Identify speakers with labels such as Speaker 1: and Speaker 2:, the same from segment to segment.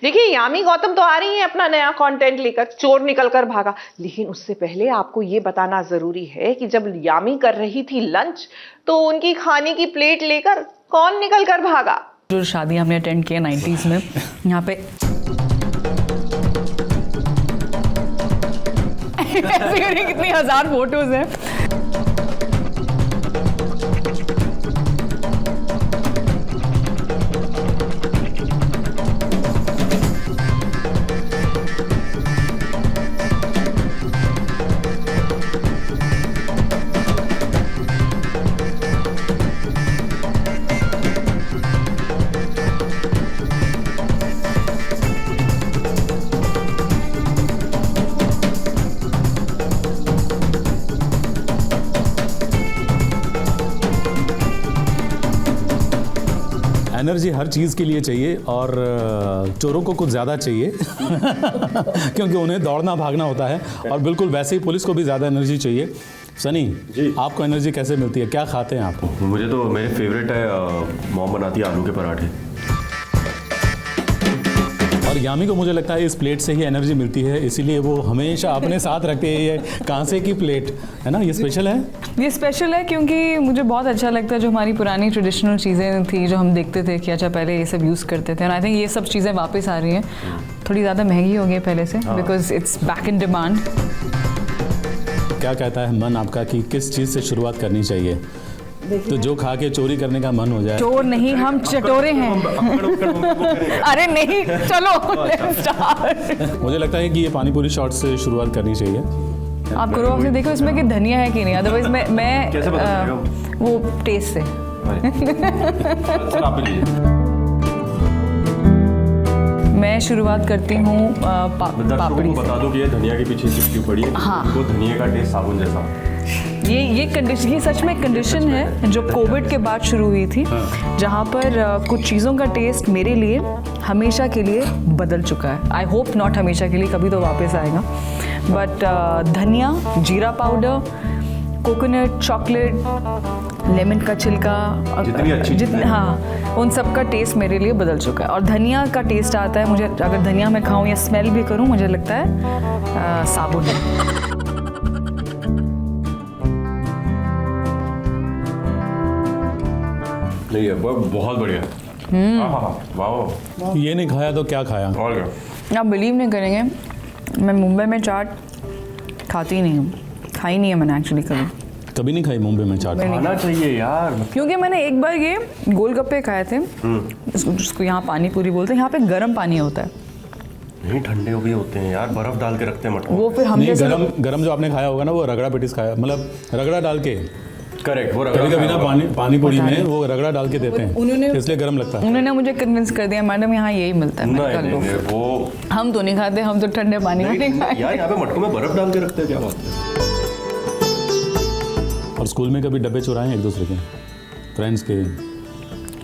Speaker 1: देखिए यामी गौतम तो आ रही है अपना नया कंटेंट लेकर, चोर निकल कर भागा। लेकिन उससे पहले आपको ये बताना जरूरी है कि जब यामी कर रही थी लंच तो उनकी खाने की प्लेट लेकर कौन निकल कर भागा।
Speaker 2: जो शादी हमने अटेंड किया 90s में, यहाँ पे कितनी हजार फोटोज हैं।
Speaker 3: एनर्जी हर चीज़ के लिए चाहिए और चोरों को कुछ ज़्यादा चाहिए क्योंकि उन्हें दौड़ना भागना होता है और बिल्कुल वैसे ही पुलिस को भी ज़्यादा एनर्जी चाहिए। सनी जी, आपको एनर्जी कैसे मिलती है, क्या खाते हैं आप?
Speaker 4: मुझे तो मेरे फेवरेट है, मॉम बनाती है आलू के पराठे।
Speaker 3: और यामी को मुझे लगता है इस प्लेट से ही एनर्जी मिलती है, इसीलिए वो हमेशा अपने साथ रखते हैं ये कांसे की प्लेट, है ना? ये स्पेशल है,
Speaker 2: ये स्पेशल है क्योंकि मुझे बहुत अच्छा लगता है जो हमारी पुरानी ट्रेडिशनल चीज़ें थी जो हम देखते थे कि अच्छा पहले ये सब यूज़ करते थे। और आई थिंक ये सब चीज़ें वापस आ रही हैं, थोड़ी ज़्यादा महंगी हो गई पहले से, because it's back in demand.
Speaker 3: क्या कहता है मन आपका कि किस चीज़ से शुरुआत करनी चाहिए? तो जो खा के चोरी करने का मन हो जाए।
Speaker 2: चोर नहीं, हम चटोरे हैं। अरे नहीं, चलो
Speaker 3: मुझे लगता है कि ये पानी पूरी शॉट से शुरुआत करनी चाहिए।
Speaker 2: आप करो, आपसे देखो इसमें कि धनिया है कि नहीं, अदरवाइज मैं
Speaker 4: कैसे पता
Speaker 2: वो टेस्ट से। मैं शुरुआत करती हूँ पापड़ी से।
Speaker 4: बता दो कि ये धनिया के पीछे क्यों पड़ी है।
Speaker 2: हाँ,
Speaker 4: वो धनिया का टेस्ट साबुन जैसा।
Speaker 2: ये कंडीशन, ये सच में एक कंडीशन है जो कोविड के बाद शुरू हुई थी, जहाँ पर कुछ चीज़ों का टेस्ट मेरे लिए हमेशा के लिए बदल चुका है। आई होप नॉट हमेशा के लिए, कभी तो वापस आएगा। बट धनिया, जीरा पाउडर, कोकोनट, चॉकलेट, लेमन का छिलका, जितनी हाँ, उन सब का टेस्ट मेरे लिए बदल चुका है। और धनिया का टेस्ट आता है मुझे, अगर धनिया मैं खाऊं या स्मेल भी करूं, मुझे लगता है साबुन है।
Speaker 4: नहीं है, बहुत बढ़िया। वाह,
Speaker 3: ये नहीं खाया तो क्या खाया?
Speaker 4: और क्या?
Speaker 2: आप बिलीव नहीं करेंगे, मैं मुंबई में चाट खाती नहीं हूँ, खाई नहीं है मैंने एक्चुअली
Speaker 3: कभी नहीं खाई मुंबई में चाट?
Speaker 4: खाना चाहिए यार,
Speaker 2: क्योंकि मैंने एक बार ये गोलगप्पे खाए थे, जिसको यहाँ पानी पूरी बोलते हैं, यहाँ पे गर्म पानी होता है।
Speaker 4: नहीं, ठंडे भी होते हैं यार, बर्फ डाल के रखते हैं मटकों।
Speaker 2: वो फिर हम
Speaker 3: गरम जो आपने खाया होगा ना, वो रगड़ा पेटिस खाया, मतलब रगड़ा डाल के।
Speaker 4: करेक्ट, वो
Speaker 3: कभी कभी ना पानी पूरी में वो रगड़ा डाल के देते हैं, इसलिए गर्म लगता है।
Speaker 2: उन्होंने मुझे कन्विंस कर दिया, मैडम यहाँ यही मिलता है।
Speaker 4: नहीं, वो
Speaker 2: हम तो नहीं खाते, हम तो ठंडे पानी में नहीं खाते
Speaker 4: यार, यहाँ पे मटकों में बर्फ डाल के रखते हैं, क्या बात है।
Speaker 3: और स्कूल में कभी डब्बे चुराए एक दूसरे के, फ्रेंड्स के?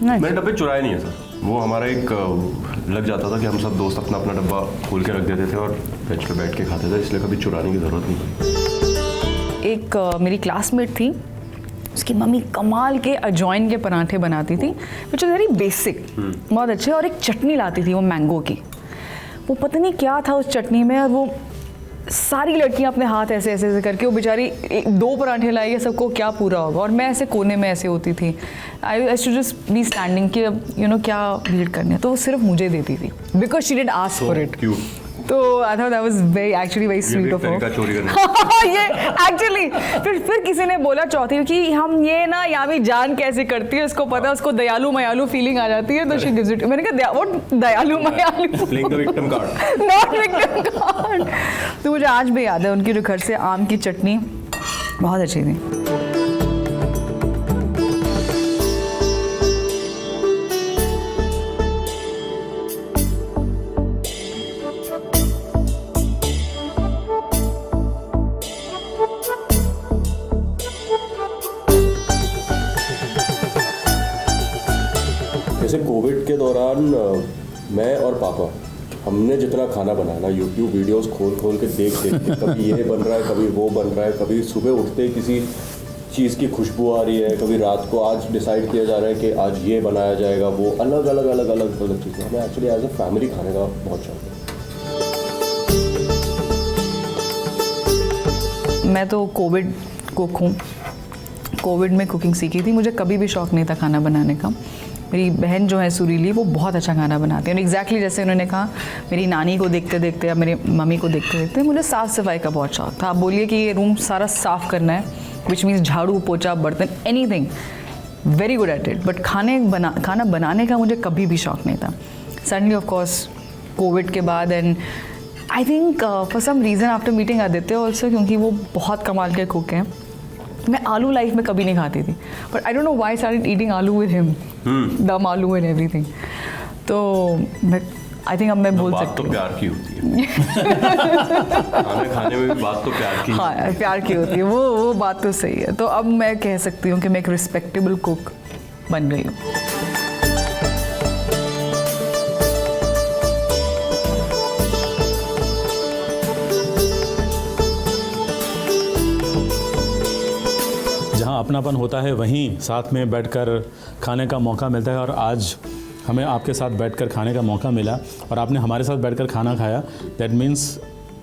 Speaker 4: मैंने डब्बे चुराए नहीं है सर, वो हमारा एक लग जाता था कि हम सब दोस्त अपना अपना डब्बा खोल के रख देते थे और बेंच पे बैठ के खाते थे, इसलिए कभी चुराने की ज़रूरत नहीं पड़ी।
Speaker 2: एक मेरी क्लासमेट थी, उसकी मम्मी कमाल के अजवाइन के पराठे बनाती थी, विच इज़ वेरी बेसिक, बहुत अच्छे। और एक चटनी लाती थी वो मैंगो की, वो पता नहीं क्या था उस चटनी में, और वो सारी लड़कियां अपने हाथ ऐसे ऐसे ऐसे करके, वो बेचारी 2 पराठे लाई है, सबको क्या पूरा होगा। और मैं ऐसे कोने में ऐसे होती थी, I should just be standing कि यू नो क्या भीड़ करनी है, तो वो सिर्फ मुझे देती थी, because she did ask for it. तो I thought that was actually very sweet of her. ये एक्चुअली फिर किसी ने बोला चौथी कि हम ये ना यामी जान कैसे करती है, उसको पता है, उसको दयालु मयालु फीलिंग आ जाती है, तो शी गिव्स इट। मैंने कहा व्हाट दयालु मयालु,
Speaker 4: playing the victim card,
Speaker 2: not victim card. तो मुझे आज भी याद है उनकी जो घर से आम की चटनी बहुत अच्छी थी।
Speaker 4: जैसे कोविड के दौरान मैं और पापा, हमने जितना खाना बनाना, यूट्यूब वीडियोस खोल के देख के, कभी ये बन रहा है, कभी वो बन रहा है, कभी सुबह उठते किसी
Speaker 5: चीज़ की खुशबू आ रही है, कभी रात को आज डिसाइड किया जा रहा है कि आज ये बनाया जाएगा, वो अलग अलग चीज़ें। हमें एक्चुअली एज अ फैमिली खाने का बहुत शौक है।
Speaker 2: मैं तो कोविड कुक हूँ, कोविड में कुकिंग सीखी थी। मुझे कभी भी शौक़ नहीं था खाना बनाने का। मेरी बहन जो है सुरीली, वो बहुत अच्छा खाना बनाती है। और एग्जैक्टली जैसे उन्होंने कहा, मेरी नानी को देखते देखते या मेरी मम्मी को देखते देखते मुझे साफ़ सफाई का बहुत शौक था। आप बोलिए कि ये रूम सारा साफ़ करना है, विच मीन्स झाड़ू पोछा बर्तन anything, very good at it. But खाना बनाने का मुझे कभी भी शौक़ नहीं था। सडनली ऑफ कोर्स कोविड के बाद, and I think for some reason after meeting Aditya also, क्योंकि वो बहुत कमाल के कुक हैं। मैं आलू लाइफ में कभी नहीं खाती थी, but I don't know why started eating आलू विद हिम, दम आलू एंड एवरीथिंग। तो मैं आई थिंक अब मैं बोल सकती
Speaker 4: तो
Speaker 2: हूँ
Speaker 4: प्यार की होती है। खाना खाने में भी बात तो प्यार की।
Speaker 2: हाँ, प्यार की होती है, वो बात तो सही है। तो अब मैं कह सकती हूँ कि मैं एक रिस्पेक्टेबल कुक बन गई हूँ।
Speaker 3: जहाँ अपनापन होता है वहीं साथ में बैठकर खाने का मौका मिलता है। और आज हमें आपके साथ बैठकर खाने का मौका मिला और आपने हमारे साथ बैठकर खाना खाया। दैट मीन्स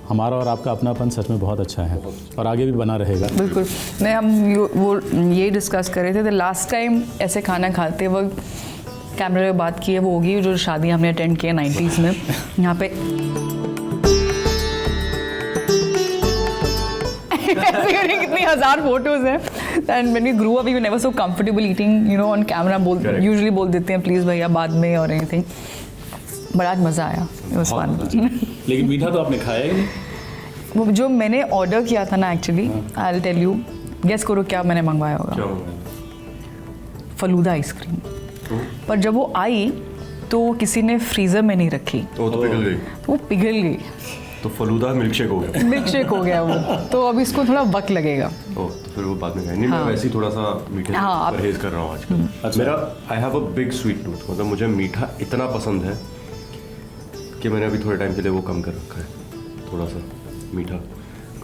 Speaker 3: हमारा और आपका अपनापन सच में बहुत अच्छा है और आगे भी बना रहेगा।
Speaker 2: बिल्कुल। नहीं, हम ये डिस्कस कर रहे थे, तो लास्ट टाइम ऐसे खाना खाते वक्त कैमरे में बात की है वो होगी जो शादी हमने अटेंड किया 90s में। यहाँ पे कितनी हजार फोटोज हैं। And when we grew up we were never so comfortable eating, you know, on camera. Usually बोल देते हैं प्लीज भैया बाद में और एनीथिंग, बट आज मज़ा आया, इट वाज फन।
Speaker 3: लेकिन मीठा तो आपने खाया ही नहीं।
Speaker 2: वो जो मैंने ऑर्डर किया था ना, actually I will tell you, guess करो क्या मैंने मंगवाया होगा। फलूदा आइसक्रीम। पर जब वो आई तो किसी ने फ्रीज़र में नहीं रखी,
Speaker 4: तो पिघल गई।
Speaker 2: वो पिघल गई।
Speaker 4: तो फलूदा मिल्क शेक हो गया।
Speaker 2: मिल्क शेक हो गया वो। तो अब इसको थोड़ा वक्त लगेगा।
Speaker 4: तो फिर वो बाद में खाएंगे। नहीं,
Speaker 2: हाँ।
Speaker 4: मैं वैसे ही थोड़ा सा मीठे
Speaker 2: हाँ,
Speaker 4: परहेज कर रहा हूँ आजकल। मेरा आई have a big sweet tooth, मतलब मुझे मीठा इतना पसंद है कि मैंने अभी थोड़े टाइम के लिए वो कम कर रखा है, थोड़ा सा मीठा।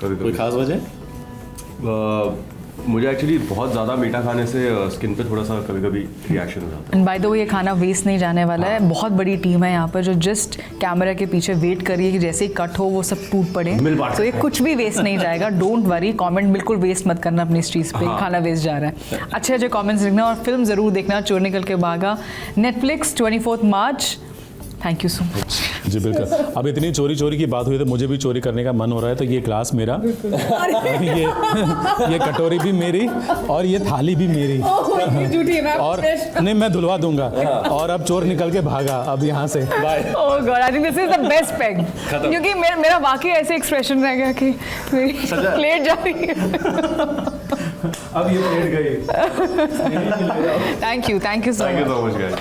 Speaker 4: कभी
Speaker 3: कोई खास वजह?
Speaker 4: मुझे एक्चुअली बहुत ज़्यादा मीठा खाने से स्किन पे थोड़ा सा कभी कभी रिएक्शन हो जाता है।
Speaker 2: एंड बाय द वे, ये खाना वेस्ट नहीं जाने वाला है। बहुत बड़ी टीम है यहाँ पर जो जस्ट कैमरा के पीछे वेट कर रही है कि जैसे ही कट हो वो सब टूट पड़े। तो ये कुछ भी वेस्ट नहीं जाएगा, डोंट वरी। कमेंट बिल्कुल वेस्ट मत करना अपनी इस चीज़ पे, खाना वेस्ट जा रहा है। अच्छे अच्छे कमेंट्स लिखना और फिल्म ज़रूर देखना, चोर निकल के भागा, नेटफ्लिक्स 24 मार्च। Thank you so much.
Speaker 3: जी बिल्कुल। अब इतनी चोरी चोरी की बात हुई तो मुझे भी चोरी करने का मन हो रहा है। तो ये ग्लास मेरा, ये कटोरी भी मेरी और ये थाली भी मेरी। और नहीं, मैं धुलवा दूंगा। और अब चोर निकल के भागा अब यहाँ से। Bye.
Speaker 2: Oh God, I think this is the best peg, क्योंकि मेरा वाकई ऐसे एक्सप्रेशन रह गया कि प्लेट जा रही है।
Speaker 3: अब ये प्लेट गई।
Speaker 2: Thank you so
Speaker 4: thank you
Speaker 2: much.
Speaker 4: So much guys.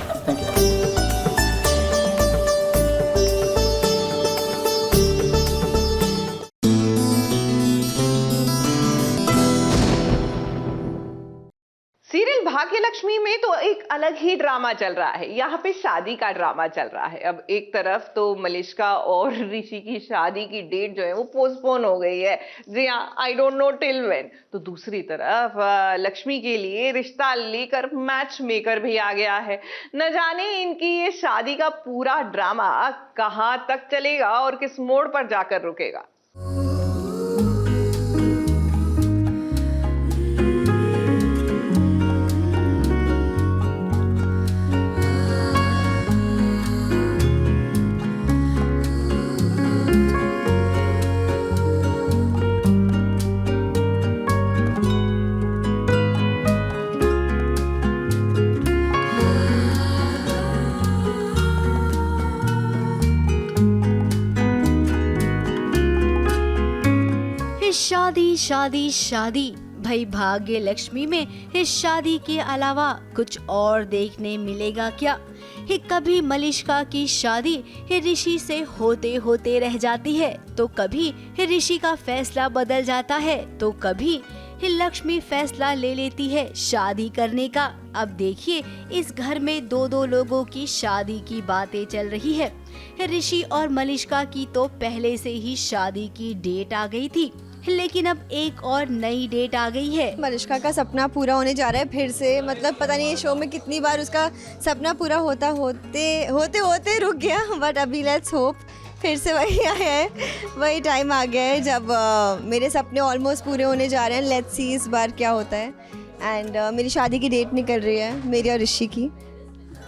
Speaker 1: Serial Bhagyalakshmi में तो एक अलग ही ड्रामा चल रहा है। यहाँ पे शादी का ड्रामा चल रहा है। अब एक तरफ तो मलिष्का और ऋषि की शादी की डेट जो है वो पोस्टपोन हो गई है। जी हाँ, I don't know till when. तो दूसरी तरफ लक्ष्मी के लिए रिश्ता लेकर मैच मेकर भी आ गया है। न जाने इनकी ये शादी का पूरा ड्रामा कहाँ तक चलेगा और किस मोड़ पर जाकर रुकेगा।
Speaker 6: शादी शादी शादी भाई, भाग्य लक्ष्मी में इस शादी के अलावा कुछ और देखने मिलेगा क्या? ही कभी मलिष्का की शादी ऋषि से होते होते रह जाती है, तो कभी ऋषि का फैसला बदल जाता है, तो कभी लक्ष्मी फैसला ले लेती है शादी करने का। अब देखिए, इस घर में दो लोगों की शादी की बातें चल रही है। ऋषि और मलिष्का की तो पहले से ही शादी की डेट आ गई थी। लेकिन अब एक और नई डेट आ गई है।
Speaker 7: मलिष्का का सपना पूरा होने जा रहा है फिर से, मतलब पता नहीं शो में कितनी बार उसका सपना पूरा होते रुक गया, बट अभी लेट्स होप फिर से वही आया है, वही टाइम आ गया है जब मेरे सपने ऑलमोस्ट पूरे होने जा रहे हैं। लेट्स सी इस बार क्या होता है। एंड मेरी शादी की डेट निकल रही है, मेरी और ऋषि की,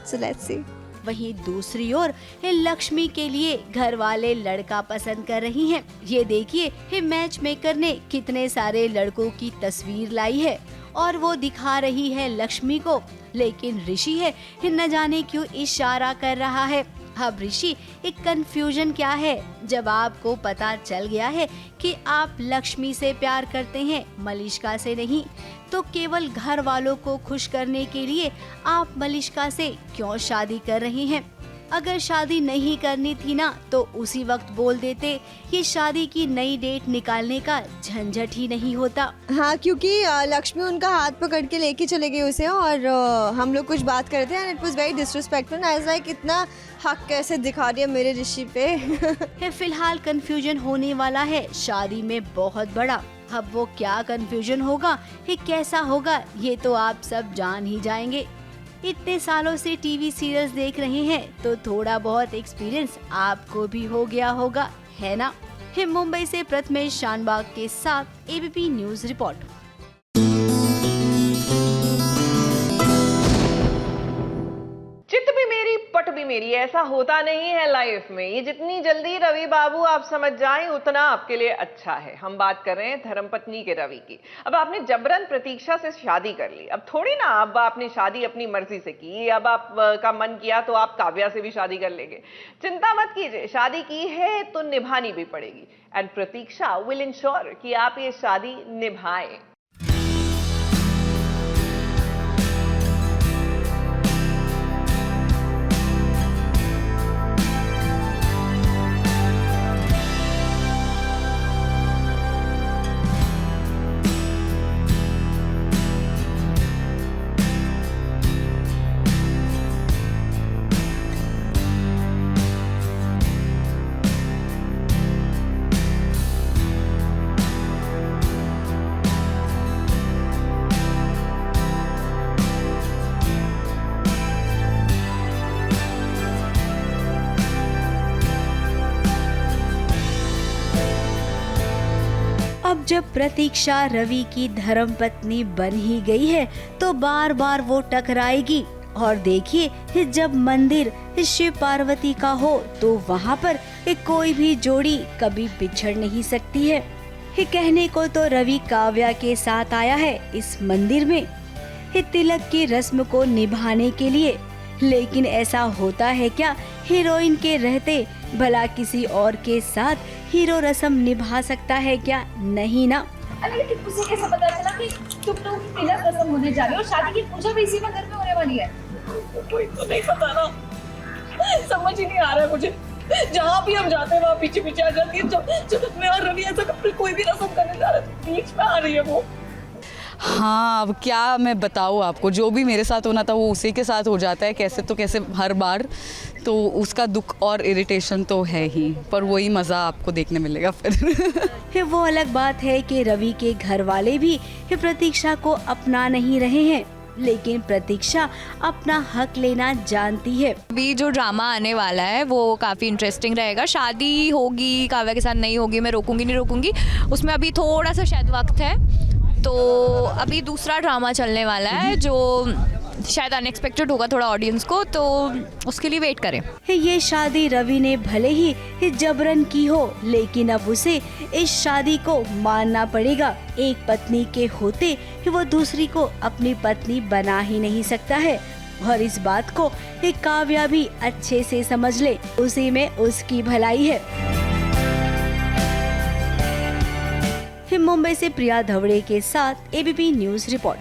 Speaker 7: सो लेट्स सी।
Speaker 6: वहीं दूसरी ओर लक्ष्मी के लिए घर वाले लड़का पसंद कर रही हैं। ये देखिए मैच मेकर ने कितने सारे लड़कों की तस्वीर लाई है और वो दिखा रही है लक्ष्मी को, लेकिन ऋषि है न जाने क्यों इशारा कर रहा है। अब ऋषि एक कंफ्यूजन क्या है, जब आपको पता चल गया है कि आप लक्ष्मी से प्यार करते हैं मलिष्का से नहीं, तो केवल घर वालों को खुश करने के लिए आप मलिष्का से क्यों शादी कर रहे हैं? अगर शादी नहीं करनी थी ना तो उसी वक्त बोल देते, ये शादी की नई डेट निकालने का झंझट ही नहीं होता।
Speaker 7: हाँ, क्योंकि लक्ष्मी उनका हाथ पकड़ के लेके चले गए उसे, और हम लोग कुछ बात कर रहे थे and it was very disrespectful. I was like इतना हक कैसे दिखा रही है मेरे ऋषि पे।
Speaker 6: फिलहाल कंफ्यूजन होने वाला है शादी में बहुत बड़ा। अब वो क्या कंफ्यूजन होगा, ये कैसा होगा, ये तो आप सब जान ही जाएंगे। इतने सालों से टीवी सीरियल्स देख रहे हैं तो थोड़ा बहुत एक्सपीरियंस आपको भी हो गया होगा, है ना? मुंबई से प्रथमेश शानबाग के साथ एबीपी न्यूज रिपोर्ट।
Speaker 1: चित भी मेरी पट भी मेरी, ऐसा होता नहीं है लाइफ में। ये जितनी जल्दी रवि बाबू आप समझ जाएं उतना आपके लिए अच्छा है। हम बात कर रहे हैं धर्मपत्नी के रवि की। अब आपने जबरन प्रतीक्षा से शादी कर ली, अब थोड़ी ना अब आपने शादी अपनी मर्जी से की, अब आप का मन किया तो आप काव्या से भी शादी कर लेंगे। चिंता मत कीजिए, शादी की है तो निभानी भी पड़ेगी एंड प्रतीक्षा विल इंश्योर कि आप ये शादी निभाएं।
Speaker 6: अब जब प्रतीक्षा रवि की धर्मपत्नी बन ही गई है तो बार बार वो टकराएगी। और देखिए जब मंदिर शिव पार्वती का हो तो वहाँ पर कोई भी जोड़ी कभी बिछड़ नहीं सकती है। कहने को तो रवि काव्या के साथ आया है इस मंदिर में तिलक की रस्म को निभाने के लिए, लेकिन ऐसा होता है क्या हीरोइन के रहते? भला किसी और के साथ हीरो रस्म निभा सकता है क्या? नहीं ना।
Speaker 8: लेकिन उसे कैसे पता चला कि तुम लोग की तिलक रस्म होने जा रही है और शादी की पूजा भी इसी में घर में होने वाली है? कोई तो नहीं पता ना, समझ ही नहीं आ रहा है मुझे। जहाँ भी हम जाते हैं वहाँ पीछे पीछे आ जाती है। जब मैं और रवि ऐसा कोई भी रस्म करने जा रहे तो बीच में आ रही है वो।
Speaker 2: हाँ, अब क्या मैं बताऊँ आपको, जो भी मेरे साथ होना था वो उसी के साथ हो जाता है, कैसे तो कैसे हर बार। तो उसका दुख और इरिटेशन तो है ही, पर वही मज़ा आपको देखने मिलेगा फिर।
Speaker 6: वो अलग बात है कि रवि के घर वाले भी प्रतीक्षा को अपना नहीं रहे हैं, लेकिन प्रतीक्षा अपना हक लेना जानती है।
Speaker 9: अभी जो ड्रामा आने वाला है वो काफ़ी इंटरेस्टिंग रहेगा। शादी होगी काव्या के साथ, नहीं होगी, मैं रोकूंगी नहीं रोकूंगी, उसमें अभी थोड़ा सा शायद वक्त है। तो अभी दूसरा ड्रामा चलने वाला है जो शायद अनएक्सपेक्टेड होगा थोड़ा ऑडियंस को, तो उसके लिए वेट करें।
Speaker 6: ये शादी रवि ने भले ही जबरन की हो, लेकिन अब उसे इस शादी को मानना पड़ेगा। एक पत्नी के होते वो दूसरी को अपनी पत्नी बना ही नहीं सकता है, और इस बात को काव्या भी अच्छे से समझ ले, उसी में उसकी भलाई है। मुंबई से प्रिया धवड़े के साथ एबीपी न्यूज रिपोर्ट।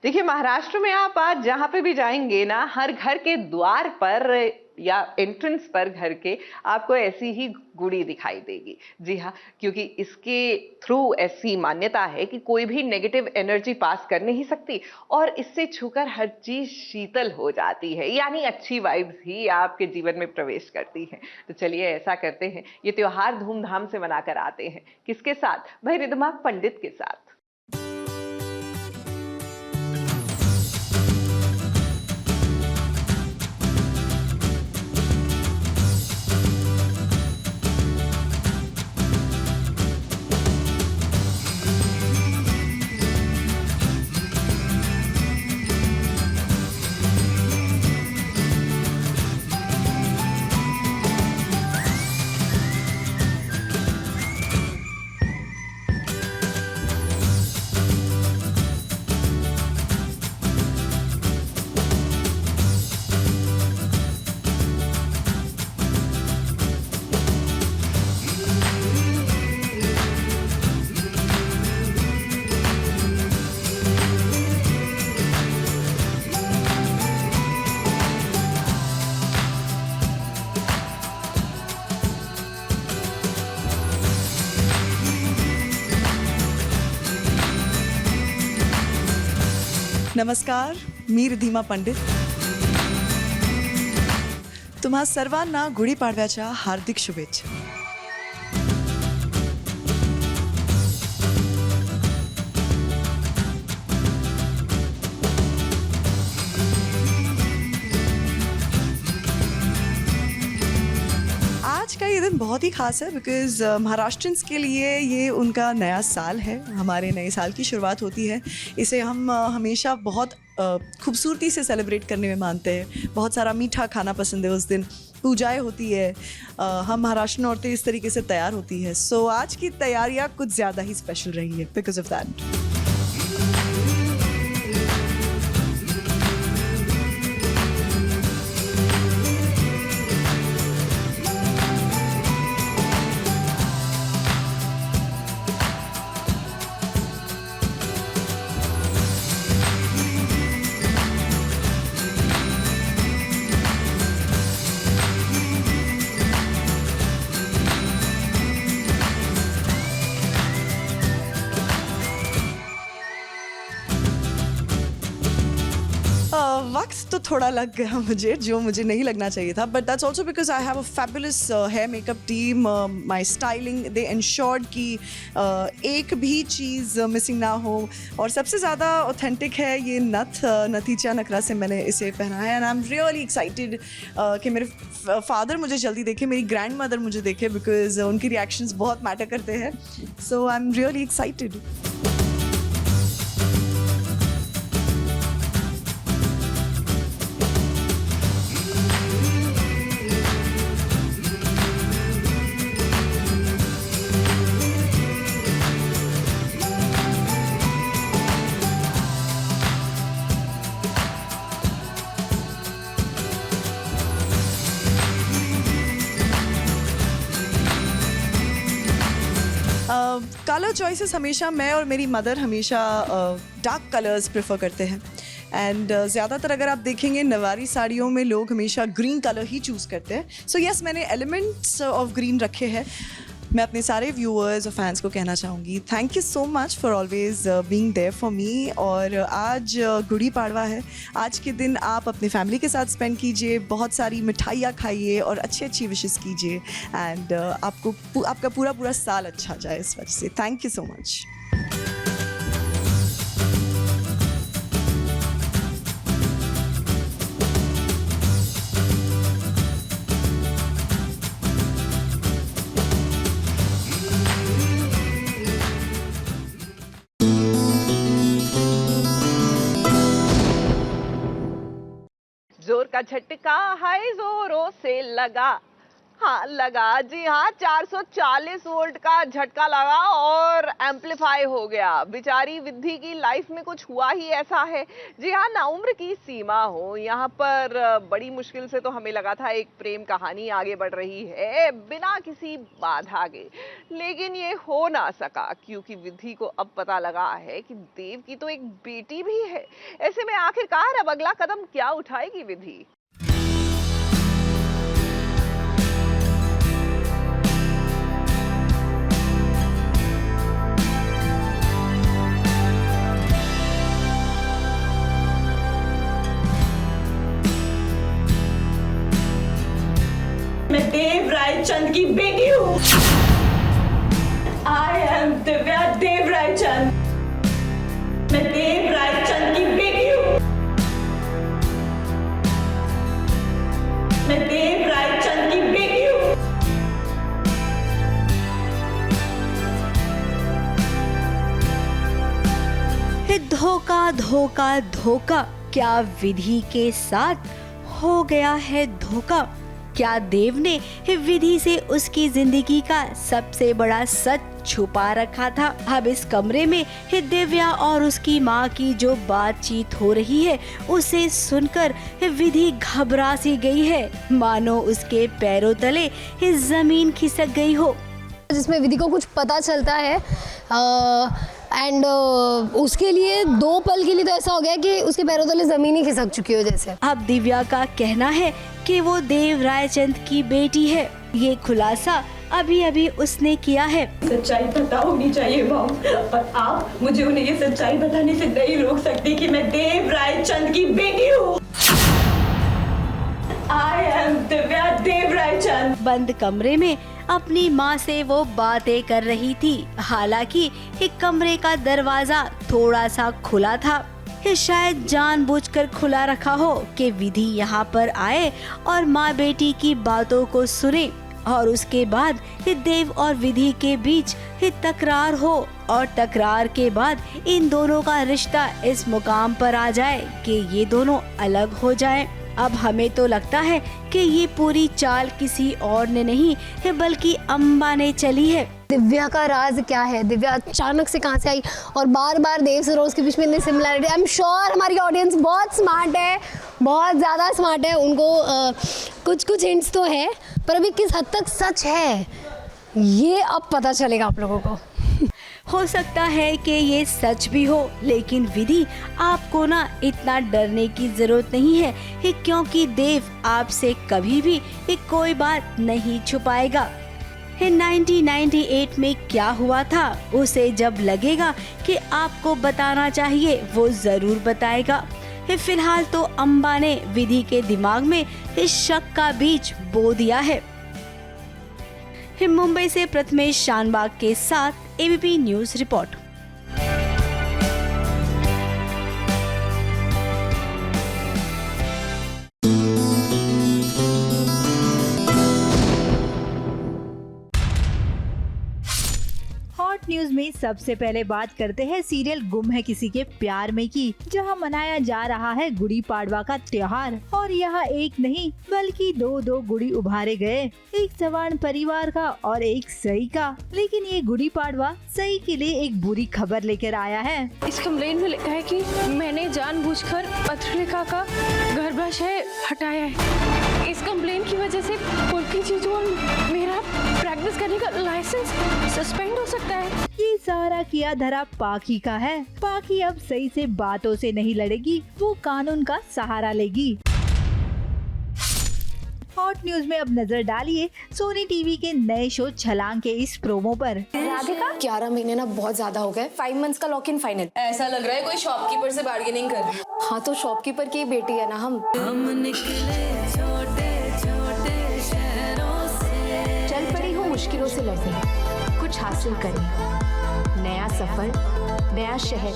Speaker 1: देखिए, महाराष्ट्र में आप आज जहां पे भी जाएंगे ना, हर घर के द्वार पर या एंट्रेंस पर घर के आपको ऐसी ही गुड़ी दिखाई देगी। जी हाँ, क्योंकि इसके थ्रू ऐसी मान्यता है कि कोई भी नेगेटिव एनर्जी पास कर नहीं सकती और इससे छूकर हर चीज शीतल हो जाती है, यानी अच्छी वाइब्स ही आपके जीवन में प्रवेश करती हैं। तो चलिए ऐसा करते हैं, ये त्योहार धूमधाम से मनाकर आते हैं। किसके साथ? भाई रिधमाक पंडित के साथ।
Speaker 10: नमस्कार, मी रिधिमा पंडित. तुम्हा सर्वांना गुढीपाडव्याच्या हार्दिक शुभेच्छा. आज का ये दिन बहुत ही खास है बिकॉज महाराष्ट्रियंस के लिए ये उनका नया साल है. हमारे नए साल की शुरुआत होती है. इसे हम हमेशा बहुत खूबसूरती से सेलिब्रेट करने में मानते हैं. बहुत सारा मीठा खाना पसंद है उस दिन. पूजाएं होती है. हम महाराष्ट्र औरतें इस तरीके से तैयार होती है. सो आज की तैयारियाँ कुछ ज़्यादा ही स्पेशल रही है बिकॉज ऑफ दैट. वक्त तो थोड़ा लग गया मुझे, जो मुझे नहीं लगना चाहिए था. But that's also because I have a fabulous hair makeup team. My styling they ensured कि एक भी चीज़ मिसिंग ना हो. और सबसे ज़्यादा ऑथेंटिक है ये नतीजा नखरा से मैंने इसे पहना है. And I am really excited कि मेरे फादर मुझे जल्दी देखे, मेरी ग्रैंड मदर मुझे देखे बिकॉज उनकी रिएक्शंस बहुत मैटर करते हैं. So I am really excited. Colour choices हमेशा मैं और मेरी मदर हमेशा डार्क कलर्स प्रेफर करते हैं. एंड ज़्यादातर अगर आप देखेंगे नवारी साड़ियों में लोग हमेशा ग्रीन कलर ही चूज़ करते हैं. सो यस, मैंने एलिमेंट्स ऑफ ग्रीन रखे हैं. मैं अपने सारे व्यूअर्स और फैंस को कहना चाहूँगी thank you so much for always being there for me. और आज गुड़ी पाड़वा है. आज के दिन आप अपने फैमिली के साथ स्पेंड कीजिए. बहुत सारी मिठाइयाँ खाइए और अच्छी विशेस कीजिए. एंड आपका पूरा साल अच्छा जाए इस वजह से. Thank you so much.
Speaker 1: जोर का झटका हाय जोरों से लगा. हाँ लगा, जी हाँ, 440 वोल्ट का झटका लगा और एम्पलीफाई हो गया. बेचारी विद्धि की लाइफ में कुछ हुआ ही ऐसा है. जी हाँ, ना उम्र की सीमा हो. यहाँ पर बड़ी मुश्किल से तो हमें लगा था एक प्रेम कहानी आगे बढ़ रही है बिना किसी बाधा के, लेकिन ये हो ना सका क्योंकि विद्धि को अब पता लगा है कि देव की तो एक बेटी भी है. ऐसे में आखिरकार अब अगला कदम क्या उठाएगी विद्धि?
Speaker 8: चंद की बेटी हूँ। आई एम दिव्या देव राय चंद। मैं देव राय चंद की बेटी हूँ। मैं देव राय चंद की बेटी हूँ। धोखा धोखा धोखा, क्या विधि के साथ हो गया है धोखा? क्या देव ने विधि से उसकी जिंदगी का सबसे बड़ा सच छुपा रखा था? अब इस कमरे में दिव्या और उसकी माँ की जो बातचीत हो रही है उसे सुनकर विधि घबरा सी गई है, मानो उसके पैरों तले जमीन खिसक गई हो।
Speaker 11: जिसमें विधि को कुछ पता चलता है एंड उसके लिए 2 पल के लिए तो ऐसा हो गया कि उसके पैरों तले जमीन ही खिसक चुकी हो जैसे।
Speaker 6: अब दिव्या का कहना है कि वो देव रायचंद की बेटी है। ये खुलासा अभी अभी उसने किया है।
Speaker 8: सच्चाई पता होनी चाहिए मॉम, और आप मुझे उन्हें ये सच्चाई बताने से नहीं रोक सकती कि मैं देव रायचंद की बेटी हूँ। आई एम दिव्या देव रायचंद। बंद कमरे में अपनी माँ से वो बातें कर रही थी। हालांकि एक कमरे का दरवाजा थोड़ा सा खुला था, शायद जानबूझकर खुला रखा हो कि विधि यहाँ पर आए और माँ बेटी की बातों को सुने और उसके बाद देव और विधि के बीच तकरार हो और तकरार के बाद इन दोनों का रिश्ता इस मुकाम पर आ जाए कि ये दोनों अलग हो जाएं। अब हमें तो लगता है कि ये पूरी चाल किसी और ने नहीं बल्कि अम्बा ने चली है।
Speaker 11: दिव्या का राज क्या है? दिव्या अचानक से कहाँ से आई और बार बार देव से रोज के बीच में इतनी सिमिलैरिटी। आई एम श्योर हमारी ऑडियंस बहुत स्मार्ट है, बहुत ज़्यादा स्मार्ट है। उनको कुछ हिंट्स तो है, पर अभी किस हद तक सच है ये अब पता चलेगा आप लोगों को।
Speaker 6: हो सकता है कि ये सच भी हो, लेकिन विधि आपको ना इतना डरने की जरूरत नहीं है, क्योंकि देव आपसे कभी भी कोई बात नहीं छुपाएगा। 1998 में क्या हुआ था उसे जब लगेगा कि आपको बताना चाहिए वो जरूर बताएगा। फिलहाल तो अम्बा ने विधि के दिमाग में इस शक का बीज बो दिया है। मुंबई से प्रथमेश शानबाग के साथ ABP news report.
Speaker 12: Hot news में सबसे पहले बात करते हैं सीरियल गुम है किसी के प्यार में की, जहां मनाया जा रहा है गुड़ी पाड़वा का त्योहार। और यहाँ एक नहीं बल्कि दो गुड़ी उभारे गए, एक सवर्ण परिवार का और एक सई का। लेकिन ये गुड़ी पाड़वा सई के लिए एक बुरी खबर लेकर आया है।
Speaker 13: इस कंप्लेंट में लिखा है कि मैंने जानबूझकर पत्रलेखा का गर्भाशय हटाया है। इस कंप्लेंट की वजह से पुलकी जीजू और मेरा प्रैक्टिस करने का लाइसेंस सस्पेंड हो सकता है।
Speaker 12: ये सारा किया धरा पाखी का है। पाखी अब सही से बातों से नहीं लड़ेगी, वो कानून का सहारा लेगी। हॉट न्यूज में अब नजर डालिए सोनी टीवी के नए शो छलांग के इस प्रोमो पर।
Speaker 11: राधिका 11 महीने ना बहुत ज्यादा हो गए। 5 मंथ्स का लॉक इन फाइनल।
Speaker 13: ऐसा लग रहा है कोई शॉपकीपर से बार्गेनिंग कर रही है।
Speaker 11: हाँ तो शॉपकीपर की बेटी है ना हम निकले छोटे छोटे शहरों से। चल पड़ी हूँ मुश्किलों से लड़ने, कुछ हासिल करें। नया सफर, नया शहर,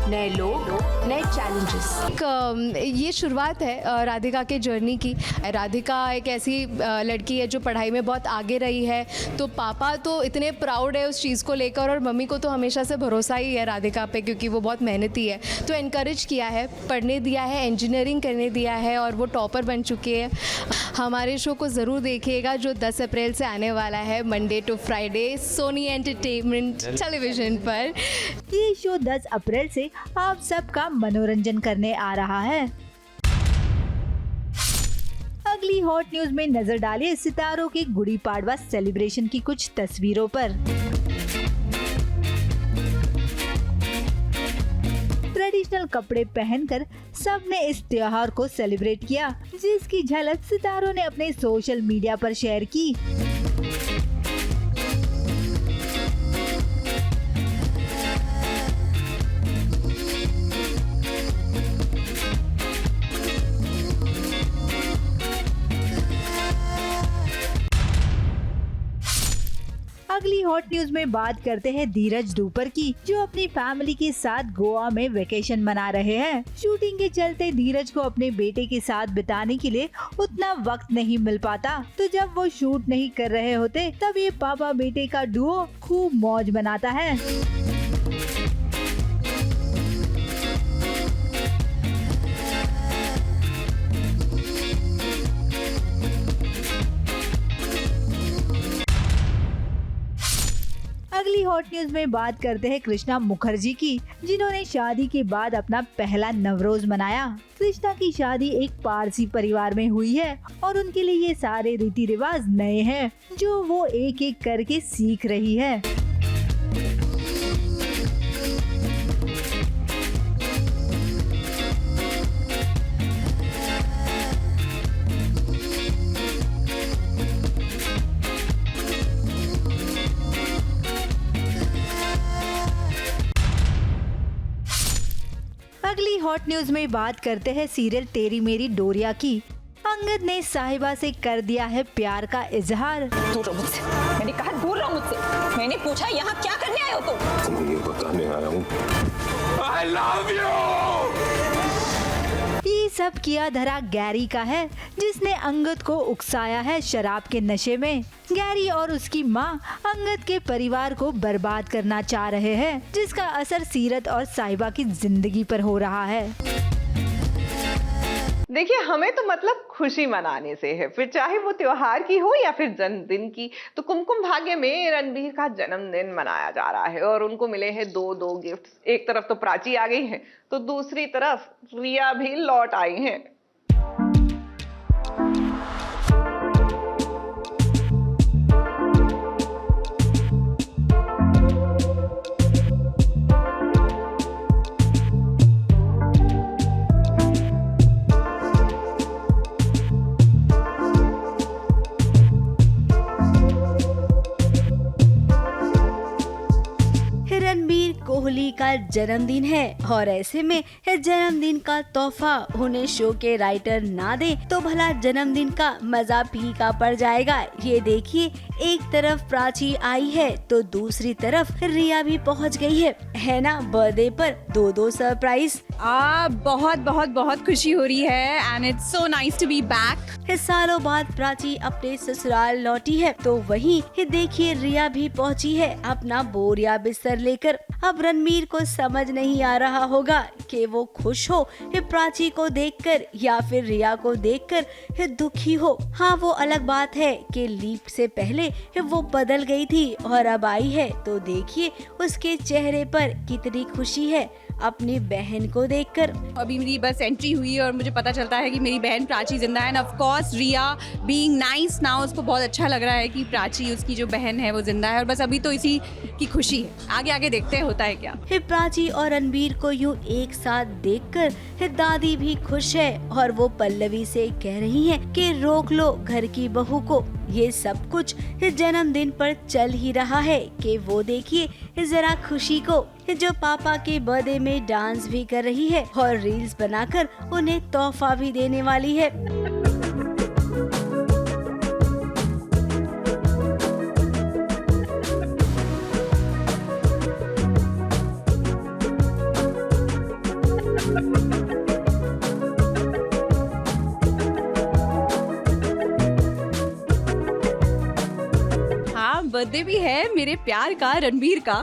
Speaker 11: नए लोग, नए चैलेंजेस।
Speaker 14: ये शुरुआत है राधिका के जर्नी की। राधिका एक ऐसी लड़की है जो पढ़ाई में बहुत आगे रही है, तो पापा तो इतने प्राउड है उस चीज़ को लेकर, और मम्मी को तो हमेशा से भरोसा ही है राधिका पे, क्योंकि वो बहुत मेहनती है। तो एनकरेज किया है, पढ़ने दिया है, इंजीनियरिंग करने दिया है, और वो टॉपर बन चुकी है। हमारे शो को ज़रूर देखिएगा जो 10 अप्रैल से आने वाला है, Monday to Friday, Sony Entertainment Television पर।
Speaker 12: ये शो 10 अप्रैल से आप सबका मनोरंजन करने आ रहा है। अगली हॉट न्यूज में नजर डालिए सितारों के गुड़ी पाड़वा सेलिब्रेशन की कुछ तस्वीरों पर। ट्रेडिशनल कपड़े पहनकर सबने इस त्योहार को सेलिब्रेट किया, जिसकी झलक सितारों ने अपने सोशल मीडिया पर शेयर की। हॉट न्यूज में बात करते हैं धीरज डूपर की, जो अपनी फैमिली के साथ गोवा में वेकेशन मना रहे हैं। शूटिंग के चलते धीरज को अपने बेटे के साथ बिताने के लिए उतना वक्त नहीं मिल पाता, तो जब वो शूट नहीं कर रहे होते तब ये पापा बेटे का डुओ खूब मौज बनाता है। अगली हॉट न्यूज में बात करते हैं कृष्णा मुखर्जी की, जिन्होंने शादी के बाद अपना पहला नवरोज मनाया। कृष्णा की शादी एक पारसी परिवार में हुई है और उनके लिए ये सारे रीति रिवाज नए हैं, जो वो एक एक करके सीख रही है। अगली हॉट न्यूज में बात करते हैं सीरियल तेरी मेरी डोरिया की। अंगद ने साहिबा से कर दिया है प्यार का इजहार।
Speaker 8: दूर रहो मुझसे, मैंने कहा दूर रहो मुझसे। मैंने पूछा यहाँ क्या करने आए हो तुम?
Speaker 5: ये बताने आया हूँ I love you!
Speaker 12: ये सब किया धरा गैरी का है, जिसने अंगद को उकसाया है शराब के नशे में। गैरी और उसकी माँ अंगद के परिवार को बर्बाद करना चाह रहे हैं, जिसका असर सीरत और साहिबा की जिंदगी पर हो रहा है।
Speaker 1: देखिए, हमें तो मतलब खुशी मनाने से है, फिर चाहे वो त्योहार की हो या फिर जन्मदिन की। तो कुमकुम भाग्य में रणबीर का जन्मदिन मनाया जा रहा है और उनको मिले हैं दो गिफ्ट्स। एक तरफ तो प्राची आ गई है, तो दूसरी तरफ रिया भी लौट आई हैं।
Speaker 6: रणबीर कोहली का जन्मदिन है और ऐसे में जन्मदिन का तोहफा उन्हें शो के राइटर ना दे तो भला जन्मदिन का मजा फीका पड़ जाएगा। ये देखिए, एक तरफ प्राची आई है तो दूसरी तरफ रिया भी पहुंच गई है ना। बर्थडे पर दो सरप्राइज।
Speaker 15: बहुत बहुत बहुत खुशी हो रही है and it's so nice to be back.
Speaker 6: सालों बाद प्राची अपने ससुराल लौटी है तो वहीं देखिए रिया भी पहुंची है अपना बोरिया बिस्तर लेकर। अब रणबीर को समझ नहीं आ रहा होगा कि वो खुश हो प्राची को देखकर या फिर रिया को देखकर दुखी हो। हाँ, वो अलग बात है कि लीप से पहले वो बदल गई थी और अब आई है तो देखिए उसके चेहरे पर कितनी खुशी है अपनी बहन को देखकर।
Speaker 15: अभी मेरी बस एंट्री हुई और मुझे पता चलता है कि मेरी बहन प्राची जिंदा है। Of course Riya being nice now, उसको बहुत अच्छा लग रहा है कि प्राची उसकी जो बहन है वो जिंदा है और बस अभी तो इसी की खुशी है। आगे आगे देखते हैं होता है क्या।
Speaker 6: प्राची और रणबीर को यूं एक साथ देखकर दादी भी खुश है और वो पल्लवी से कह रही है कि रोक लो घर की बहू को। ये सब कुछ जन्मदिन पर चल ही रहा है कि वो देखिए जरा खुशी को, जो पापा के बर्थडे में डांस भी कर रही है और रील्स बनाकर उन्हें तोहफा भी देने वाली है।
Speaker 15: बर्थडे भी है मेरे प्यार का, रणबीर का।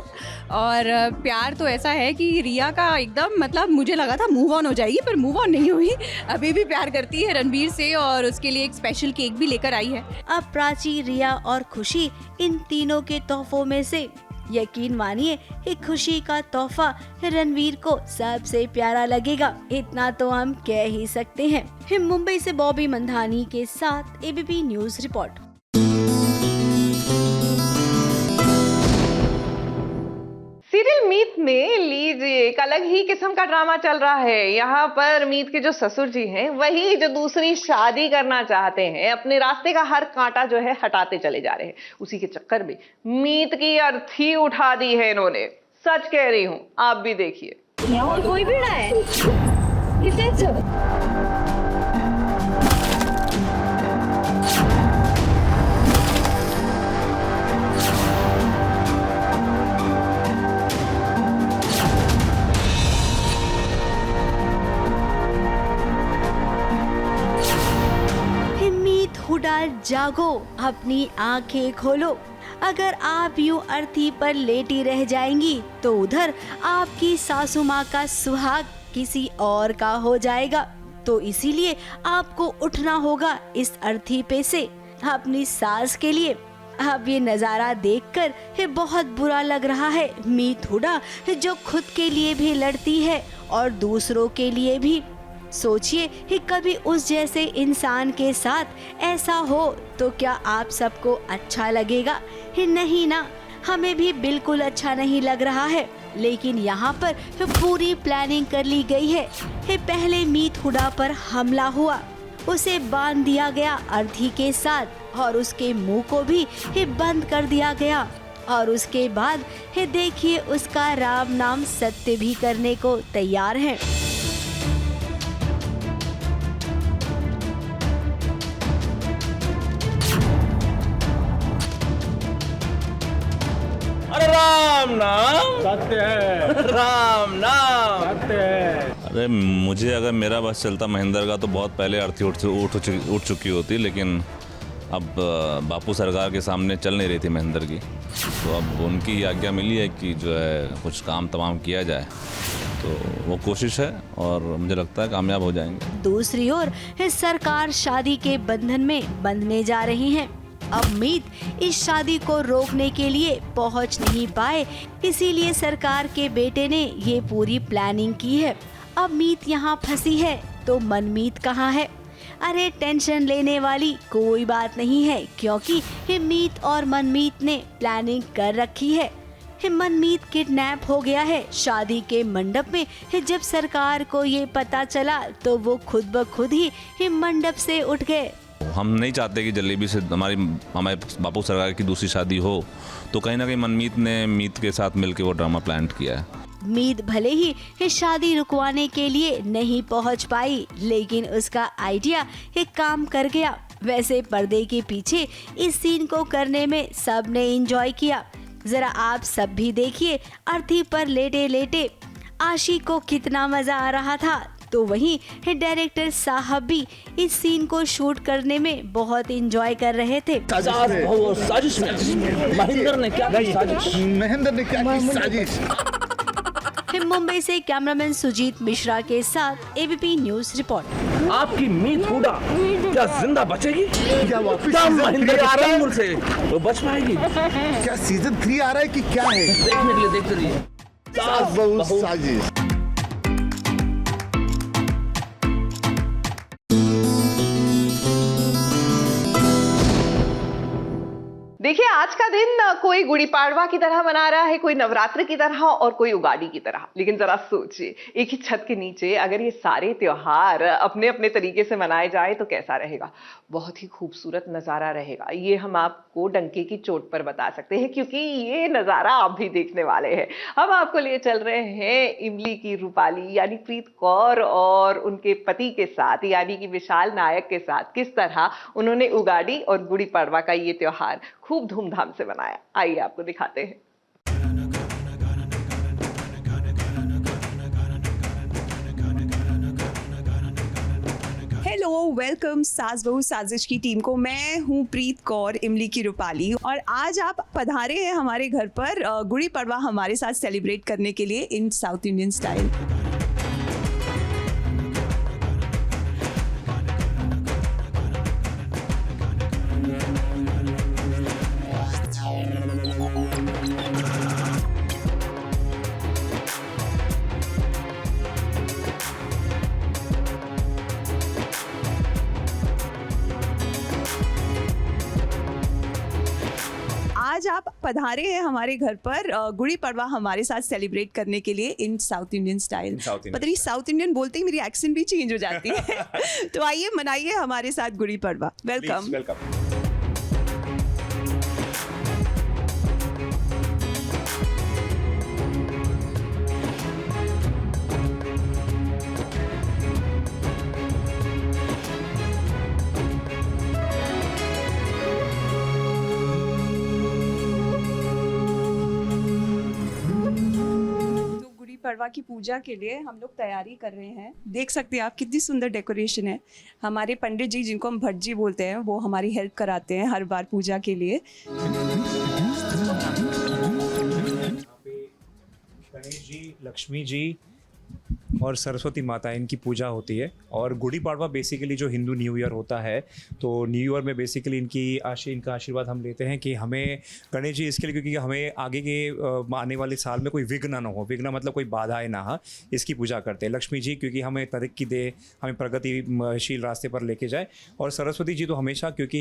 Speaker 15: और प्यार तो ऐसा है कि रिया का एकदम मतलब मुझे लगा था मूव ऑन हो जाएगी, पर मूव ऑन नहीं हुई, अभी भी प्यार करती है रणबीर से और उसके लिए एक स्पेशल केक भी लेकर आई है।
Speaker 6: अब प्राची, रिया और खुशी इन तीनों के तोहफों में से यकीन मानिए एक खुशी का तोहफा रणबीर को सबसे प्यारा लगेगा, इतना तो हम कह ही सकते हैं। मुंबई से बॉबी मंधानी के साथ एबीपी न्यूज रिपोर्ट।
Speaker 1: सीरियल मीत में लीजिए एक अलग ही किस्म का ड्रामा चल रहा है। यहाँ पर मीत के जो ससुर जी हैं वही जो दूसरी शादी करना चाहते हैं, अपने रास्ते का हर कांटा जो है हटाते चले जा रहे हैं। उसी के चक्कर में मीत की अर्थी उठा दी है इन्होंने। सच कह रही हूँ, आप भी देखिए।
Speaker 8: यहाँ कोई भी ना है।
Speaker 6: और जागो, अपनी आंखें खोलो। अगर आप यूं अर्थी पर लेटी रह जाएंगी तो उधर आपकी सासू माँ का सुहाग किसी और का हो जाएगा। तो इसीलिए आपको उठना होगा इस अर्थी पे से अपनी सास के लिए। अब ये नज़ारा देखकर ये बहुत बुरा लग रहा है। मीत हुडा जो खुद के लिए भी लड़ती है और दूसरों के लिए भी। सोचिए कि कभी उस जैसे इंसान के साथ ऐसा हो तो क्या आप सबको अच्छा लगेगा? ही नहीं ना, हमें भी बिल्कुल अच्छा नहीं लग रहा है। लेकिन यहाँ पर पूरी प्लानिंग कर ली गई है। पहले मीत हुडा पर हमला हुआ, उसे बांध दिया गया अर्थी के साथ और उसके मुंह को भी बंद कर दिया गया। और उसके बाद देखिए उसका राम नाम सत्य भी करने को तैयार है।
Speaker 16: अरे राम नाम सत्य है, राम नाम सत्य है।
Speaker 17: अरे मुझे अगर मेरा बस चलता महेंद्र का तो बहुत पहले अर्थी उठ चुकी होती, लेकिन अब बापू सरकार के सामने चल नहीं रही थी महेंद्र की, तो अब उनकी आज्ञा मिली है कि जो है कुछ काम तमाम किया जाए, तो वो कोशिश है और मुझे लगता है कामयाब हो जाएंगे।
Speaker 6: दूसरी ओर सरकार शादी के बंधन में बंधने जा रही है। अब मीत इस शादी को रोकने के लिए पहुंच नहीं पाए, इसीलिए सरकार के बेटे ने ये पूरी प्लानिंग की है। अब मीत यहाँ फंसी है तो मनमीत कहाँ है? अरे टेंशन लेने वाली कोई बात नहीं है, क्योंकि मीत और मनमीत ने प्लानिंग कर रखी है। मनमीत किडनैप हो गया है शादी के मंडप में। जब सरकार को ये पता चला तो वो खुद ब खुद ही मंडप से उठ गए।
Speaker 17: हम नहीं चाहते कि जलेबी से हमारे बापू सरकार की दूसरी शादी हो, तो कहीं ना कहीं मनमीत ने मीत के साथ मिलकर वो ड्रामा प्लान किया है।
Speaker 6: मीत भले ही शादी रुकवाने के लिए नहीं पहुंच पाई, लेकिन उसका आइडिया एक काम कर गया। वैसे पर्दे के पीछे इस सीन को करने में सब ने एंजॉय किया। जरा आप सब भी देखिए, अर्थी पर लेटे लेटे आशी को कितना मजा आ रहा था। तो वहीं डायरेक्टर साहब भी इस सीन को शूट करने में बहुत एंजॉय कर रहे थे।
Speaker 16: साजिश में महेंद्र ने क्या की साजिश?
Speaker 6: मुंबई से कैमरामैन सुजीत मिश्रा के साथ एबीपी न्यूज रिपोर्ट।
Speaker 16: आपकी मीत हुडा क्या जिंदा बचेगी? क्या महेंद्र के तंबुल से वो बच पाएगी?
Speaker 18: क्या सीजन 3 आ रहा है कि क्या है?
Speaker 16: देखने के लिए देखते रहिए।
Speaker 18: सास बहू साजिश।
Speaker 1: देखिए, आज का दिन कोई गुड़ी पाड़वा की तरह मना रहा है, कोई नवरात्र की तरह और कोई उगाड़ी की तरह। लेकिन जरा सोचिए, एक ही छत के नीचे अगर ये सारे त्योहार अपने अपने तरीके से मनाए जाए तो कैसा रहेगा? बहुत ही खूबसूरत नज़ारा रहेगा। ये हम आपको डंके की चोट पर बता सकते हैं, क्योंकि ये नज़ारा आप भी देखने वाले हैं। हम आपको लिए चल रहे हैं इमली की रूपाली यानी प्रीत कौर और उनके पति के साथ यानी कि विशाल नायक के साथ, किस तरह उन्होंने उगाड़ी और गुड़ी पाड़वा का ये त्योहार खूब धूमधाम से मनाया। आइए आपको दिखाते हैं।
Speaker 10: हेलो, वेलकम सास बहू साजिश की टीम को। मैं हूँ प्रीत कौर, इमली की रूपाली, और आज आप पधारे हैं हमारे घर पर गुड़ी पड़वा हमारे साथ सेलिब्रेट करने के लिए इन साउथ इंडियन स्टाइल। आज आप पधारे हैं हमारे घर पर गुड़ी पड़वा हमारे साथ सेलिब्रेट करने के लिए इन साउथ इंडियन स्टाइल। पता नहीं साउथ इंडियन बोलते ही मेरी एक्सेंट भी चेंज हो जाती है। तो आइए मनाइए हमारे साथ गुड़ी पड़वा। वेलकम।
Speaker 19: पाड़वा की पूजा के लिए हम लोग तैयारी कर रहे हैं। देख सकते हैं आप कितनी सुंदर डेकोरेशन है। हमारे पंडित जी, जिनको हम भट्ट जी बोलते हैं, वो हमारी हेल्प कराते हैं हर बार पूजा के लिए।
Speaker 20: गणेश जी, लक्ष्मी जी और सरस्वती माता, इनकी पूजा होती है। और गुड़ी पाड़वा बेसिकली जो हिंदू न्यू ईयर होता है, तो न्यू ईयर में बेसिकली इनका आशीर्वाद हम लेते हैं कि हमें, गणेश जी इसके लिए क्योंकि हमें आगे के आने वाले साल में कोई विघ्न ना हो, विघ्न मतलब कोई बाधाएं ना हो, इसकी पूजा करते हैं। लक्ष्मी जी क्योंकि हमें तरक्की दे, हमें प्रगतिशील रास्ते पर लेके जाए। और सरस्वती जी तो हमेशा, क्योंकि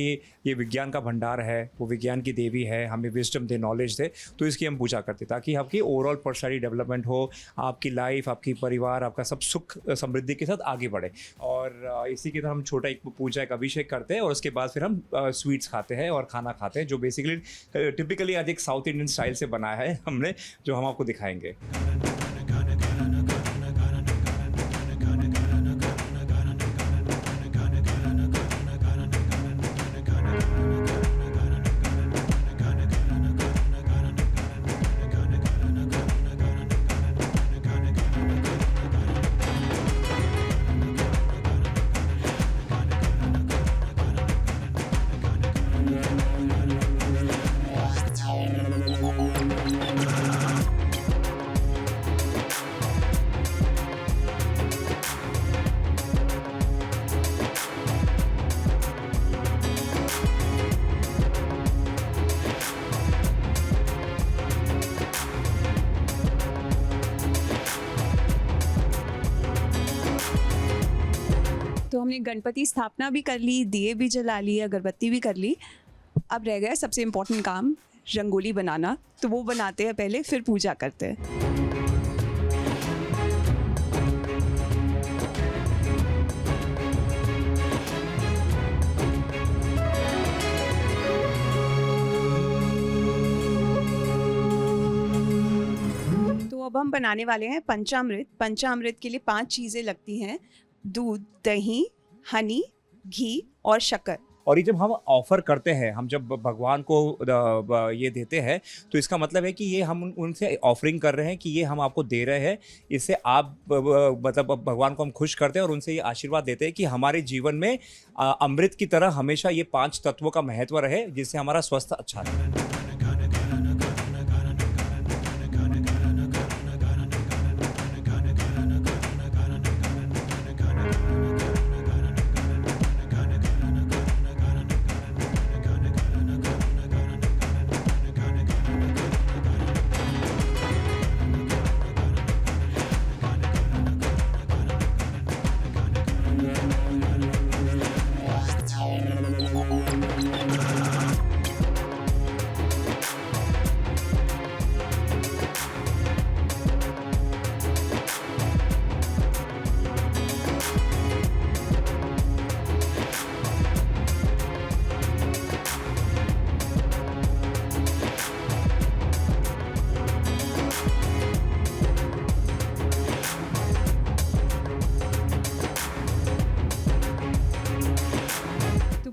Speaker 20: ये विज्ञान का भंडार है, वो विज्ञान की देवी है, हमें विजडम दे, नॉलेज दे, तो इसकी हम पूजा करते हैं ताकि आपकी ओवरऑल पर्सनैलिटी डेवलपमेंट हो, आपकी लाइफ, आपकी परिवार, आपका सब सुख समृद्धि के साथ आगे बढ़े। और इसी की तरह हम छोटा एक पूजा, एक अभिषेक करते हैं और उसके बाद फिर हम स्वीट्स खाते हैं और खाना खाते हैं, जो बेसिकली टिपिकली आज एक साउथ इंडियन स्टाइल से बनाया है हमने, जो हम आपको दिखाएंगे।
Speaker 19: तो हमने गणपति स्थापना भी कर ली, दिए भी जला लिए, अगरबत्ती भी कर ली। अब रह गया सबसे इम्पोर्टेंट काम, रंगोली बनाना। तो वो बनाते हैं पहले, फिर पूजा करते हैं। तो अब हम बनाने वाले हैं पंचामृत। पंचामृत के लिए 5 चीज़ें लगती हैं: दूध, दही, हनी, घी और शक्कर।
Speaker 20: और ये जब हम ऑफ़र करते हैं, हम जब भगवान को ये देते हैं, तो इसका मतलब है कि ये हम उनसे ऑफरिंग कर रहे हैं कि ये हम आपको दे रहे हैं, इससे आप मतलब भगवान को हम खुश करते हैं और उनसे ये आशीर्वाद देते हैं कि हमारे जीवन में अमृत की तरह हमेशा ये 5 तत्वों का महत्व रहे, जिससे हमारा स्वास्थ्य अच्छा रहे।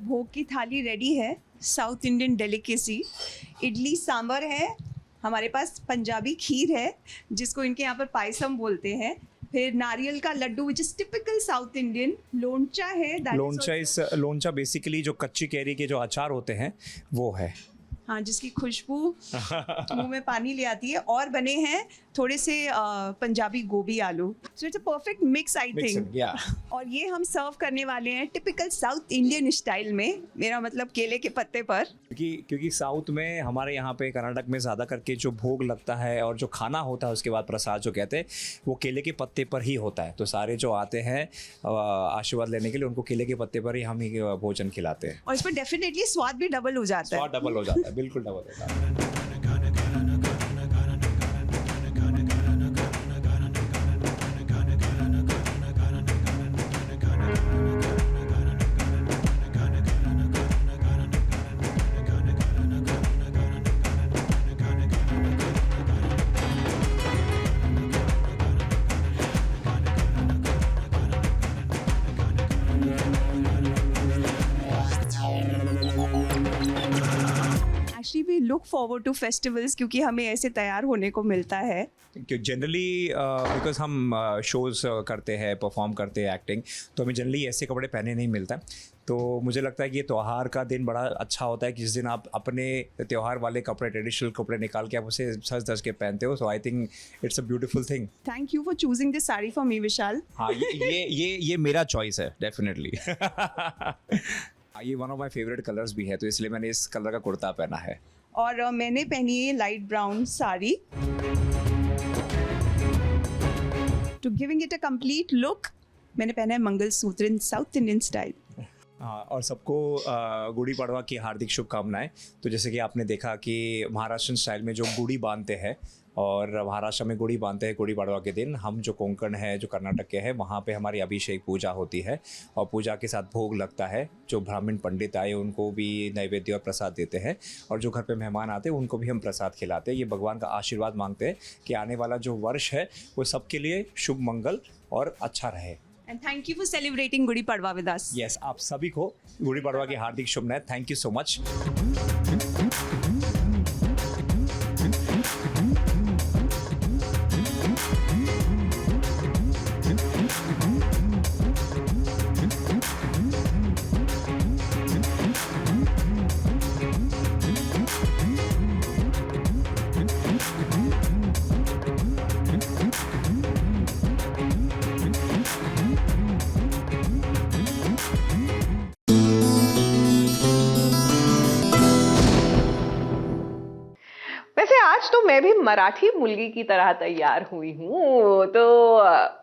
Speaker 19: भोग की थाली रेडी है। South Indian delicacy, idli sambar है, हमारे पास पंजाबी खीर है जिसको इनके यहाँ पर पायसम बोलते हैं, फिर नारियल का लड्डू which is typical South Indian, लोंचा है।
Speaker 20: लोंचा बेसिकली जो कच्ची कैरी के जो अचार होते हैं वो है,
Speaker 19: हाँ, जिसकी खुशबू मुंह में पानी ले आती है। और बने हैं थोड़े से पंजाबी गोभी आलू। So it's a perfect mix I think. और ये हम सर्व करने वाले हैं टिपिकल साउथ इंडियन स्टाइल में, मेरा मतलब केले के पत्ते पर।
Speaker 20: क्योंकि साउथ में, हमारे यहाँ पे कर्नाटक में ज़्यादा करके जो भोग लगता है और जो खाना होता है उसके बाद प्रसाद जो कहते हैं, वो केले के पत्ते पर ही होता है। तो सारे जो आते हैं आशीर्वाद लेने के लिए, उनको केले के पत्ते पर ही हम ही भोजन खिलाते हैं।
Speaker 19: और इस पर डेफिनेटली स्वाद भी डबल हो जाता है।
Speaker 20: स्वाद डबल हो जाता है, बिल्कुल डबल होता है।
Speaker 19: एक्चुअली भी लुक फॉरवर्ड टू फेस्टिवल्स क्योंकि हमें ऐसे तैयार होने को मिलता है?
Speaker 20: जनरली बिकॉज हम शोज़ करते हैं, परफॉर्म करते हैं, एक्टिंग, तो हमें जनरली ऐसे कपड़े पहने नहीं मिलता। तो मुझे लगता है कि ये त्यौहार का दिन बड़ा अच्छा होता है कि जिस दिन आप अपने त्यौहार वाले कपड़े, ट्रेडिशनल कपड़े निकाल के आप उसे सज धज के पहनते हो। So I think it's a beautiful thing.
Speaker 19: Thank you for choosing this sari for me Vishal.
Speaker 20: हाँ, ये मेरा चॉइस है डेफिनेटली। ये one of my favourite colours भी है, तो इसलिए मैंने इस कलर का कुर्ता पहना है।
Speaker 19: और मैंने पहनी है light brown sari to giving it a complete look. मैंने पहना है mangalsutra in South Indian style.
Speaker 20: हाँ, और सबको गुड़ी पड़वा की हार्दिक शुभकामनाएं। तो जैसे कि आपने देखा कि महाराष्ट्र स्टाइल में जो गुड़ी बांधते हैं और महाराष्ट्र में गुड़ी बांधते हैं गुड़ी पड़वा के दिन, हम जो कोंकण है, जो कर्नाटक के हैं, वहाँ पे हमारी अभिषेक पूजा होती है और पूजा के साथ भोग लगता है। जो ब्राह्मण पंडित आए उनको भी नैवेद्य और प्रसाद देते हैं और जो घर पे मेहमान आते हैं उनको भी हम प्रसाद खिलाते हैं। ये भगवान का आशीर्वाद मांगते हैं कि आने वाला जो वर्ष है वो सबके लिए शुभ, मंगल और अच्छा रहे।
Speaker 19: And thank you for celebrating Gudi Padwa with us.
Speaker 20: Yes, आप सभी को गुड़ी पड़वा की हार्दिक शुभकामनाएं। Thank you so much.
Speaker 1: वैसे आज तो मैं भी मराठी मुलगी की तरह तैयार हुई हूँ। तो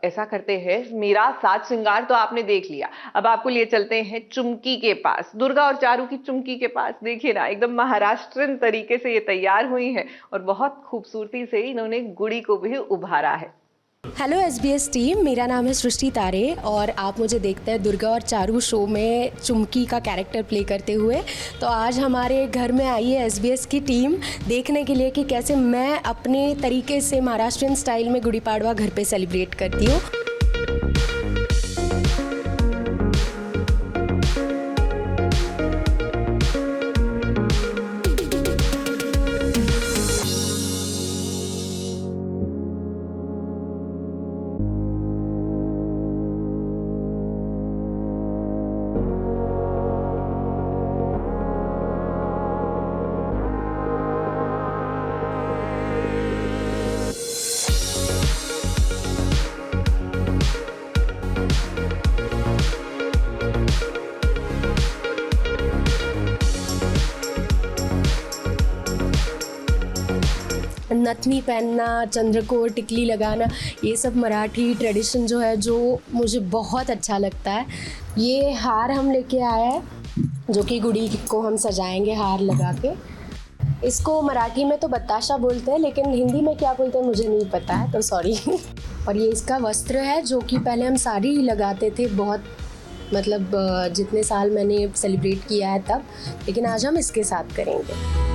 Speaker 1: ऐसा करते हैं, मेरा साज श्रृंगार तो आपने देख लिया, अब आपको लिए चलते हैं चुमकी के पास, दुर्गा और चारू की चुमकी के पास। देखिए ना, एकदम महाराष्ट्रन तरीके से ये तैयार हुई हैं और बहुत खूबसूरती से इन्होंने गुड़ी को भी उभारा है।
Speaker 14: हेलो SBS टीम, मेरा नाम है सृष्टि तारे और आप मुझे देखते हैं दुर्गा और चारू शो में चुमकी का कैरेक्टर प्ले करते हुए। तो आज हमारे घर में आई है SBS की टीम देखने के लिए कि कैसे मैं अपने तरीके से महाराष्ट्रियन स्टाइल में गुड़ी पाड़वा घर पे सेलिब्रेट करती हूँ। नथनी पहनना, चंद्रकोर, टिकली लगाना, ये सब मराठी ट्रेडिशन जो है जो मुझे बहुत अच्छा लगता है। ये हार हम लेके आए हैं जो कि गुड़ी को हम सजाएंगे हार लगा के। इसको मराठी में तो बताशा बोलते हैं, लेकिन हिंदी में क्या बोलते हैं मुझे नहीं पता है, तो सॉरी। और ये इसका वस्त्र है जो कि पहले हम साड़ी लगाते थे, बहुत मतलब जितने साल मैंने सेलिब्रेट किया है तब, लेकिन आज हम इसके साथ करेंगे।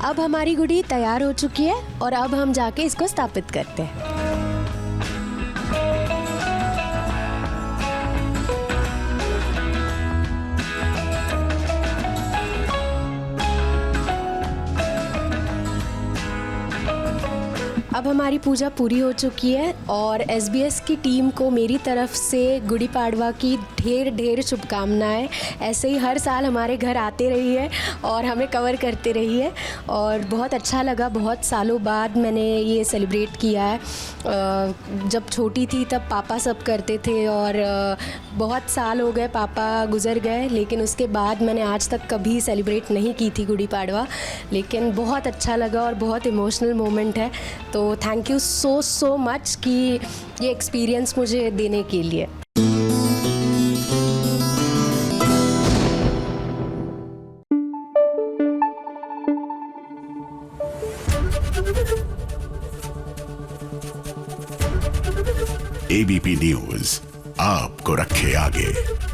Speaker 14: अब हमारी गुड़ी तैयार हो चुकी है और अब हम जाके इसको स्थापित करते हैं। अब हमारी पूजा पूरी हो चुकी है और SBS की टीम को मेरी तरफ से गुड़ी पाड़वा की ढेर ढेर शुभकामनाएं। ऐसे ही हर साल हमारे घर आते रहिए और हमें कवर करते रहिए और बहुत अच्छा लगा। बहुत सालों बाद मैंने ये सेलिब्रेट किया है। जब छोटी थी तब पापा सब करते थे और बहुत साल हो गए, पापा गुजर गए, लेकिन उसके बाद मैंने आज तक कभी सेलिब्रेट नहीं की थी गुड़ी पाड़वा, लेकिन बहुत अच्छा लगा और बहुत इमोशनल मोमेंट है। तो थैंक यू सो मच कि ये एक्सपीरियंस मुझे देने के लिए।
Speaker 21: न्यूज आपको रखे आगे।